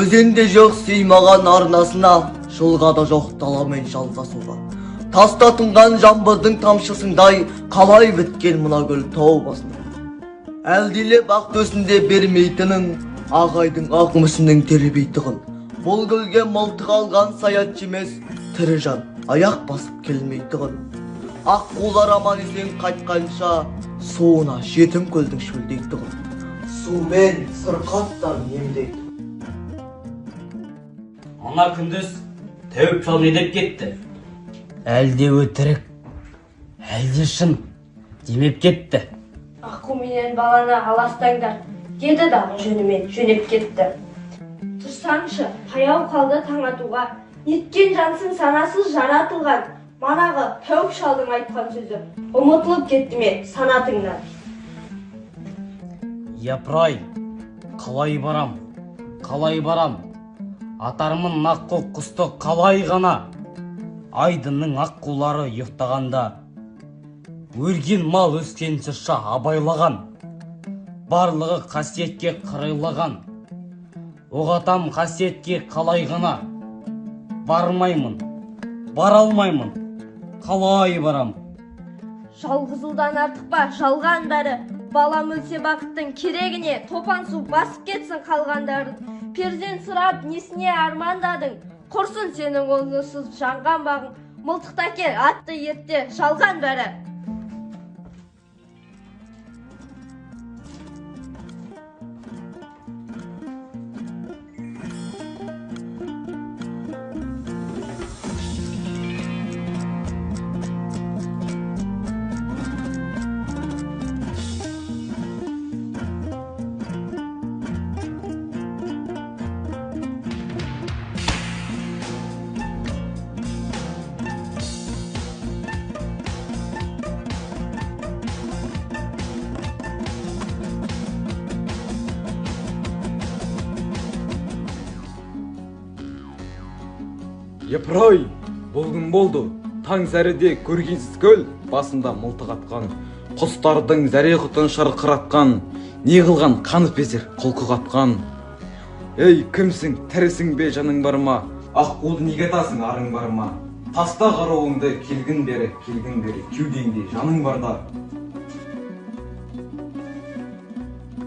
Өзенде жоқ сыймаған арнасына, жылға да жоқ даламен жалғасуға. Таста тұнған жаңбырдың тамшысындай, қалай біткен мына гүл тау басында. Әлдилеп ақ төсінде бермейтінін, ағайдың ақ мүсінің тербейтұғын. Бұл гүлге мылтық алған саятшы емес, тірі жан аяқ басып келмейтұғын. Ақ қулар аман есен қайтқанша, суына жетім көлдің шөлдейтұғын. Сумен сырқаттан емдейді. Ана күндіз тәуіп шал не деп кетті? Әлде өтірік, әлде шын демеп кетті. Аққу менен баланы аластаңдар, деді дағы жөнімен жөнеп кетті. Тұрсаңшы, таяу қалды таң атуға, неткен жансың санасыз жаратылған, манағы тәуіп шалдың айтқан сөзі, ұмытылып кетті ме санатыңнан. Япырай, қалай барам, атармын аққу құсты қалай ғана. Айдынның аққулары ұйықтағанда, өрген мал өскен шырша абайлаған, барлығы қасиетке қырылаған. Оғатам қасиетке қалай ғана, бармаймын, бара алмаймын, қалай барам. Жалғызудан артық па жалған бәрі, балам өлсе бақыттың керегіне топан су басып кетсін қалғандардың. Перзент сұрап несіне армандадың, құрсын сенің онсыз жанған бағың. Мылтықта кел атты ерте жалған бәрі. Япырай, бұл күн болды, таң зәріде көргенсіз көл, басында мылтық атқан, құстардың зәре құтын шырқыратқан, не қылған қанып безер құлқы қатқан. Ей, кімсің, тірісің бе жаның бар ма? Аққуды неге атасың, арың бар ма? Таста қарауыңды келгін бері, кеудеңде жаның барда.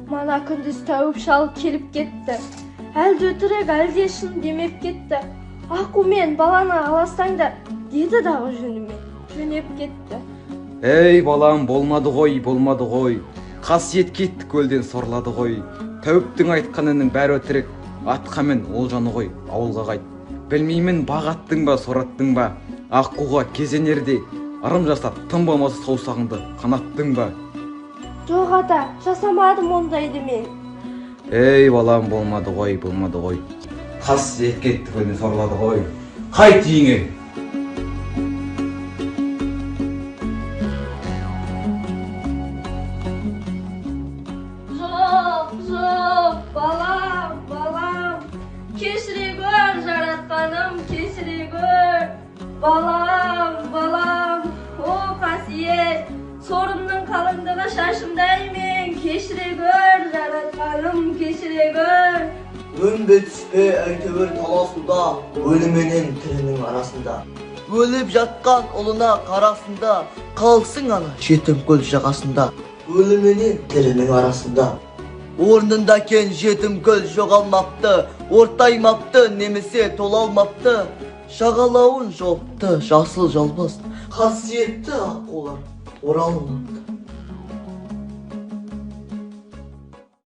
Мана күндіз тәуіп шал келіп кетті, әлде өтірік әлде шын демеп кетті. Аққу мен баланы аластаңдар, деді дағы жөнімен жөнеп кетті. Ей балам, болмады ғой, қасиет кетті көлден сорлады ғой. Тәуіптің айтқанының бәрі өтірік, атқамен ол жаны ғой, ауылға қайт. Білмеймін, бағаттың ба, сораттың ба, аққуға кезенерде ырым жасап, тым болмаса саусағыңды қанаттың ба? Жоқ ата, жасамадым ондайды мен. Ей балам, болмады ғой. Қасиет кетті көлден сорлады ғой. Қайт үйіңе. Жоқ, балам, кешіре гөр, жаратқаным, кешіре гөр. Балам, о қасиет, сорымның қалыңдығы шашымдаймен, кешіре гөр, жаратқаным, кешіре гөр. Өнбе түспе әйтеуір таласуда, өліменен тірінің арасында. Өліп жатқан ұлына қарасында, қалсың ана жетім көл жағасында. Өліменен тірінің арасында. Орнында кен жетім көл жоғалмапты, ортаймапты, немесе толалмапты. Жағалауын жопты, жасыл жалбыз, қасиетті аққулар оралмапты.